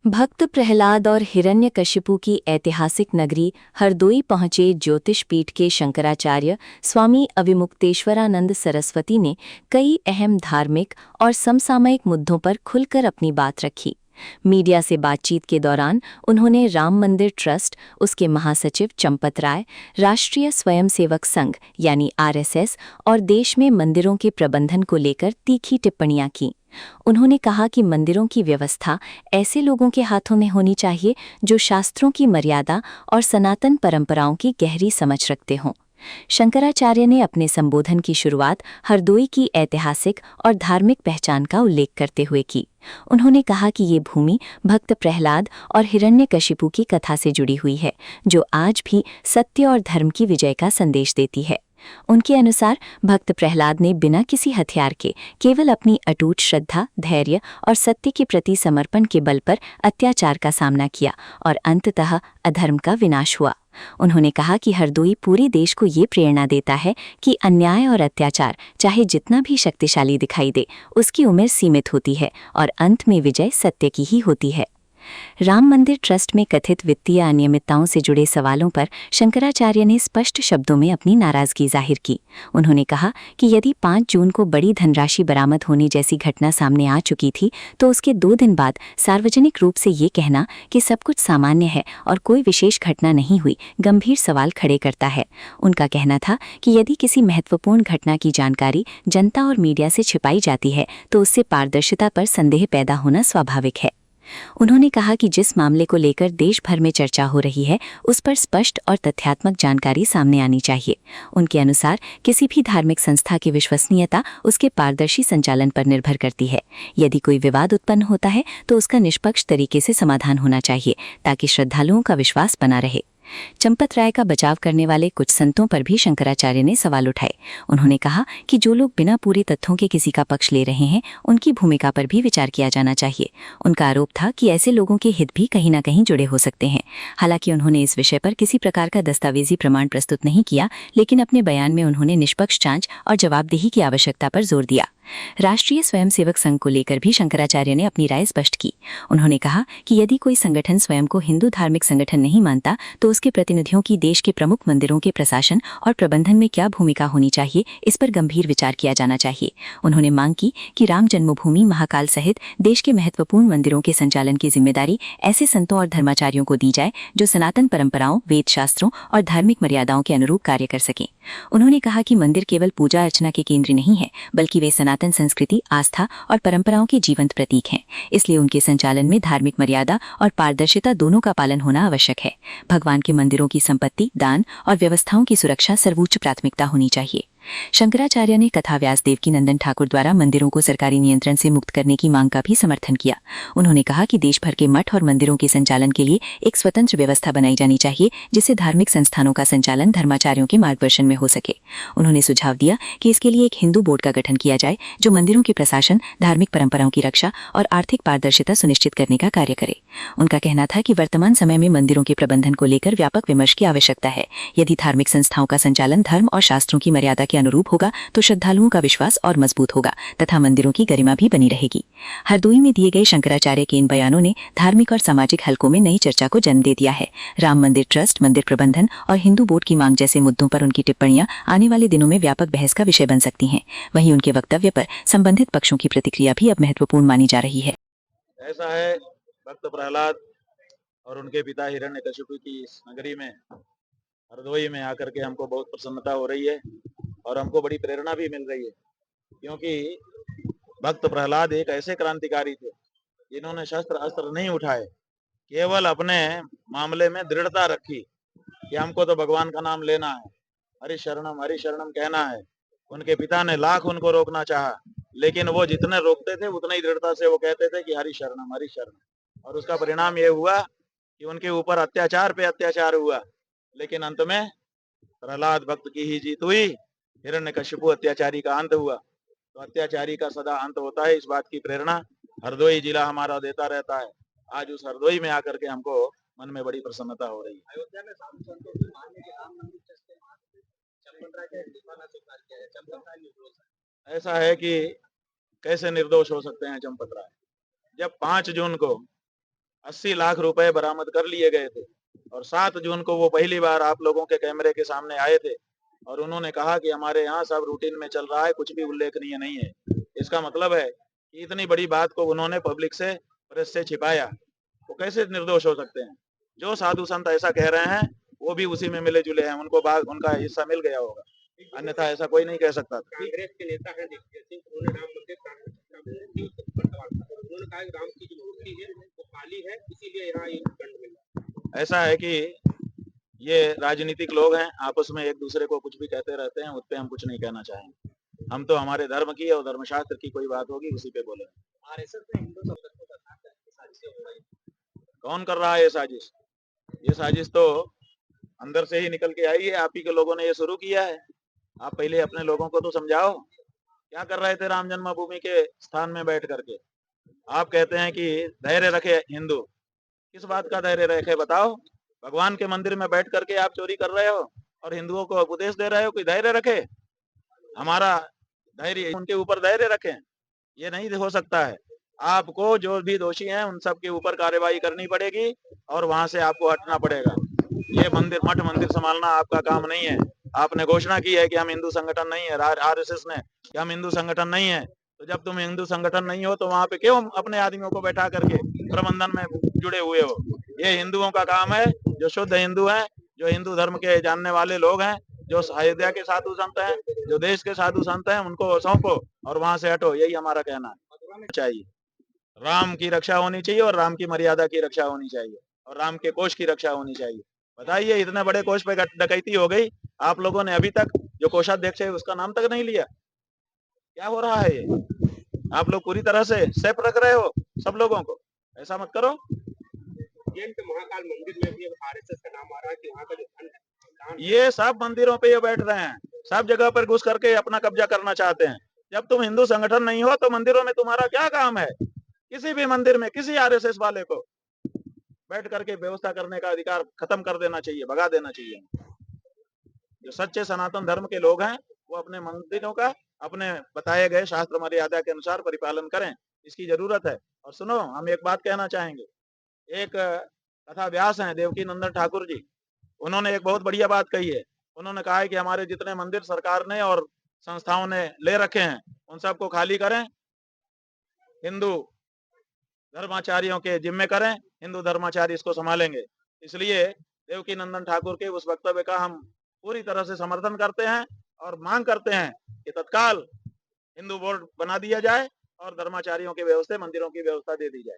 भक्त प्रहलाद और हिरण्यकशिपु की ऐतिहासिक नगरी हरदोई पहुंचे ज्योतिष पीठ के शंकराचार्य स्वामी अविमुक्तेश्वरानंद सरस्वती ने कई अहम धार्मिक और समसामयिक मुद्दों पर खुलकर अपनी बात रखी। मीडिया से बातचीत के दौरान उन्होंने राम मंदिर ट्रस्ट, उसके महासचिव चंपत राय, राष्ट्रीय स्वयंसेवक संघ यानी आरएसएस और देश में मंदिरों के प्रबंधन को लेकर तीखी टिप्पणियां की। उन्होंने कहा कि मंदिरों की व्यवस्था ऐसे लोगों के हाथों में होनी चाहिए जो शास्त्रों की मर्यादा और सनातन परंपराओं की गहरी समझ रखते हों। शंकराचार्य ने अपने संबोधन की शुरुआत हरदोई की ऐतिहासिक और धार्मिक पहचान का उल्लेख करते हुए की। उन्होंने कहा कि ये भूमि भक्त प्रहलाद और हिरण्यकशिपु की कथा से जुड़ी हुई है, जो आज भी सत्य और धर्म की विजय का संदेश देती है। उनके अनुसार भक्त प्रहलाद ने बिना किसी हथियार के केवल अपनी अटूट श्रद्धा, धैर्य और सत्य के प्रति समर्पण के बल पर अत्याचार का सामना किया और अंततः अधर्म का विनाश हुआ। उन्होंने कहा कि हरदोई पूरे देश को ये प्रेरणा देता है कि अन्याय और अत्याचार चाहे जितना भी शक्तिशाली दिखाई दे, उसकी उम्र सीमित होती है और अंत में विजय सत्य की ही होती है। राम मंदिर ट्रस्ट में कथित वित्तीय अनियमितताओं से जुड़े सवालों पर शंकराचार्य ने स्पष्ट शब्दों में अपनी नाराजगी जाहिर की। उन्होंने कहा कि यदि 5 जून को बड़ी धनराशि बरामद होने जैसी घटना सामने आ चुकी थी, तो उसके 2 दिन बाद सार्वजनिक रूप से ये कहना कि सब कुछ सामान्य है और कोई विशेष घटना नहीं हुई, गंभीर सवाल खड़े करता है। उनका कहना था कि यदि किसी महत्वपूर्ण घटना की जानकारी जनता और मीडिया से छिपाई जाती है, तो उससे पारदर्शिता पर संदेह पैदा होना स्वाभाविक है। उन्होंने कहा कि जिस मामले को लेकर देश भर में चर्चा हो रही है, उस पर स्पष्ट और तथ्यात्मक जानकारी सामने आनी चाहिए। उनके अनुसार किसी भी धार्मिक संस्था की विश्वसनीयता उसके पारदर्शी संचालन पर निर्भर करती है। यदि कोई विवाद उत्पन्न होता है, तो उसका निष्पक्ष तरीके से समाधान होना चाहिए, ताकि श्रद्धालुओं का विश्वास बना रहे। चंपत राय का बचाव करने वाले कुछ संतों पर भी शंकराचार्य ने सवाल उठाए। उन्होंने कहा कि जो लोग बिना पूरे तथ्यों के किसी का पक्ष ले रहे हैं, उनकी भूमिका पर भी विचार किया जाना चाहिए। उनका आरोप था कि ऐसे लोगों के हित भी कहीं न कहीं जुड़े हो सकते हैं। हालांकि उन्होंने इस विषय पर किसी प्रकार का दस्तावेजी प्रमाण प्रस्तुत नहीं किया, लेकिन अपने बयान में उन्होंने निष्पक्ष जांच और जवाबदेही की आवश्यकता पर जोर दिया। राष्ट्रीय स्वयंसेवक संघ को लेकर भी शंकराचार्य ने अपनी राय स्पष्ट की। उन्होंने कहा कि यदि कोई संगठन स्वयं को हिंदू धार्मिक संगठन नहीं मानता, तो उसके प्रतिनिधियों की देश के प्रमुख मंदिरों के प्रशासन और प्रबंधन में क्या भूमिका होनी चाहिए, इस पर गंभीर विचार किया जाना चाहिए। उन्होंने मांग की कि राम जन्मभूमि, महाकाल सहित देश के महत्वपूर्ण मंदिरों के संचालन की जिम्मेदारी ऐसे संतों और धर्माचार्यों को दी जाए जो सनातन परंपराओं, वेद शास्त्रों और धार्मिक मर्यादाओं के अनुरूप कार्य कर सकें। उन्होंने कहा कि मंदिर केवल पूजा अर्चना के केंद्र नहीं है, बल्कि वे सनातन संस्कृति, आस्था और परंपराओं के जीवंत प्रतीक हैं। इसलिए उनके संचालन में धार्मिक मर्यादा और पारदर्शिता दोनों का पालन होना आवश्यक है। भगवान के मंदिरों की संपत्ति, दान और व्यवस्थाओं की सुरक्षा सर्वोच्च प्राथमिकता होनी चाहिए। शंकराचार्य ने कथा व्यास देवकीनंदन ठाकुर द्वारा मंदिरों को सरकारी नियंत्रण से मुक्त करने की मांग का भी समर्थन किया। उन्होंने कहा कि देश भर के मठ और मंदिरों के संचालन के लिए एक स्वतंत्र व्यवस्था बनाई जानी चाहिए, जिससे धार्मिक संस्थानों का संचालन धर्माचार्यों के मार्गदर्शन में हो सके। उन्होंने सुझाव दिया कि इसके लिए एक हिंदू बोर्ड का गठन किया जाए, जो मंदिरों के प्रशासन, धार्मिक परंपराओं की रक्षा और आर्थिक पारदर्शिता सुनिश्चित करने का कार्य करे। उनका कहना था कि वर्तमान समय में मंदिरों के प्रबंधन को लेकर व्यापक विमर्श की आवश्यकता है। यदि धार्मिक संस्थाओं का संचालन धर्म और शास्त्रों की मर्यादा के अनुरूप होगा, तो श्रद्धालुओं का विश्वास और मजबूत होगा तथा मंदिरों की गरिमा भी बनी रहेगी। हरदोई में दिए गए शंकराचार्य के इन बयानों ने धार्मिक और सामाजिक हलकों में नई चर्चा को जन्म दे दिया है। राम मंदिर ट्रस्ट, मंदिर प्रबंधन और हिंदू बोर्ड की मांग जैसे मुद्दों पर उनकी टिप्पणियां आने वाले दिनों में व्यापक बहस का विषय बन सकती हैं। वहीं उनके वक्तव्य पर संबंधित पक्षों की प्रतिक्रिया भी अब महत्वपूर्ण मानी जा रही है। ऐसा है, भक्त प्रहलाद और उनके पिता हिरण्यकशिपु की इस नगरी में, हरदोई में आकर के हमको बहुत प्रसन्नता हो रही है और हमको बड़ी प्रेरणा भी मिल रही है, क्योंकि भक्त प्रहलाद एक ऐसे क्रांतिकारी थे जिन्होंने शस्त्र अस्त्र नहीं उठाए, केवल अपने मामले में दृढ़ता रखी कि हमको तो भगवान का नाम लेना है, हरि शरणम कहना है। उनके पिता ने लाख उनको रोकना चाहा, लेकिन वो जितने रोकते थे उतने ही दृढ़ता से वो कहते थे कि हरि शरणम हरि शरणम। और उसका परिणाम ये हुआ कि उनके ऊपर अत्याचार पे अत्याचार हुआ, लेकिन अंत में प्रहलाद भक्त की ही जीत हुई, हिरण्यकशिपु अत्याचारी का अंत हुआ। तो अत्याचारी का सदा अंत होता है, इस बात की प्रेरणा हरदोई जिला हमारा देता रहता है। आज उस हरदोई में आकर के हमको मन में बड़ी प्रसन्नता हो रही है। अयोध्या में साधु संतों की मांग है कि राम मंदिर ट्रस्ट के माध्यम से चंपत राय का इस्तीफा स्वीकार किया है। चंपत राय निर्दोष है। ऐसा है कि कैसे निर्दोष हो सकते हैं चंपत राय, जब 5 जून को 80 लाख रुपए बरामद कर लिए गए थे और 7 जून को वो पहली बार आप लोगों के कैमरे के सामने आए थे और उन्होंने कहा कि हमारे यहाँ सब रूटीन में चल रहा है, कुछ भी उल्लेखनीय नहीं है। इसका मतलब है कि इतनी बड़ी बात को उन्होंने पब्लिक से, प्रेस से छिपाया। वो कैसे निर्दोष हो सकते हैं? जो साधु संत ऐसा कह रहे हैं वो भी उसी में मिले जुले हैं, उनको उनका हिस्सा मिल गया होगा, अन्यथा ऐसा कोई नहीं कह सकता था। कांग्रेस के नेता हैं दिग्विजय सिंह, उन्होंने राम मंदिर प्राण पर सवाल किया। उन्होंने कहा कि राम की जो मूर्ति है वो काली है, इसीलिए यहाँ ये दंड मिला। ऐसा है कि ये राजनीतिक लोग हैं, आपस में एक दूसरे को कुछ भी कहते रहते हैं, उस पर हम कुछ नहीं कहना चाहेंगे। हम तो हमारे धर्म की और धर्मशास्त्र की कोई बात होगी उसी पे बोले। आरएसएस ने हिंदू संगठनों का साथ है, साजिशें हो रही हैं। कौन कर रहा है ये साजिश? ये साजिश तो अंदर से ही निकल के आई है, आप ही के लोगों ने ये शुरू किया है। आप पहले अपने लोगों को तो समझाओ, क्या कर रहे थे राम जन्मभूमि के स्थान में बैठ करके? आप कहते हैं कि धैर्य रखे हिंदू, किस बात का धैर्य रखे बताओ? भगवान के मंदिर में बैठ करके आप चोरी कर रहे हो और हिंदुओं को उपदेश दे रहे हो कि धैर्य रखे। हमारा धैर्य, उनके ऊपर धैर्य रखें, ये नहीं हो सकता है। आपको जो भी दोषी हैं उन सब के ऊपर कार्रवाई करनी पड़ेगी और वहां से आपको हटना पड़ेगा। ये मंदिर, मठ मंदिर संभालना आपका काम नहीं है। आपने घोषणा की है कि हम हिंदू संगठन नहीं है, आरएसएस ने, कि हम हिंदू संगठन नहीं है। तो जब तुम हिंदू संगठन नहीं हो तो वहां पे क्यों अपने आदमियों को बैठा करके प्रबंधन में जुड़े हुए हो? ये हिंदुओं का काम है, जो शुद्ध हिंदू हैं, जो हिंदू धर्म के जानने वाले लोग हैं, जो अयोध्या के साधु संत हैं, जो देश के साधु संत हैं, उनको सौंपो और वहां से हटो, यही हमारा कहना है। चाहिए राम की रक्षा होनी चाहिए और राम की मर्यादा की रक्षा होनी चाहिए और राम के कोष की रक्षा होनी चाहिए। बताइए, इतने बड़े कोष पे डकैती हो गई, आप लोगों ने अभी तक जो कोषाध्यक्ष है उसका नाम तक नहीं लिया। क्या हो रहा है ये? आप लोग पूरी तरह से सेफ रख रहे हो सब लोगों को, ऐसा मत करो। महाकाल मंदिर में भी आरएसएस का नाम आ रहा है कि वहाँ का जो धन है, ये सब मंदिरों पे ये बैठ रहे हैं, सब जगह पर घुस करके अपना कब्जा करना चाहते हैं। जब तुम हिंदू संगठन नहीं हो तो मंदिरों में तुम्हारा क्या काम है? किसी भी मंदिर में किसी आरएसएस वाले को बैठ करके व्यवस्था करने का अधिकार खत्म कर देना चाहिए, भगा देना चाहिए। जो सच्चे सनातन धर्म के लोग हैं वो अपने मंदिरों का अपने बताए गए शास्त्र मर्यादा के अनुसार परिपालन करें, इसकी जरूरत है। और सुनो, हम एक बात कहना चाहेंगे। एक कथा व्यास हैं देवकी नंदन ठाकुर जी, उन्होंने एक बहुत बढ़िया बात कही है। उन्होंने कहा है कि हमारे जितने मंदिर सरकार ने और संस्थाओं ने ले रखे हैं उन सबको खाली करें, हिंदू धर्माचार्यों के जिम्मे करें, हिंदू धर्माचार्य इसको संभालेंगे। इसलिए देवकी नंदन ठाकुर के उस वक्तव्य का हम पूरी तरह से समर्थन करते हैं और मांग करते हैं कि तत्काल हिंदू बोर्ड बना दिया जाए और धर्माचार्यों की व्यवस्था, मंदिरों की व्यवस्था दे दी जाए।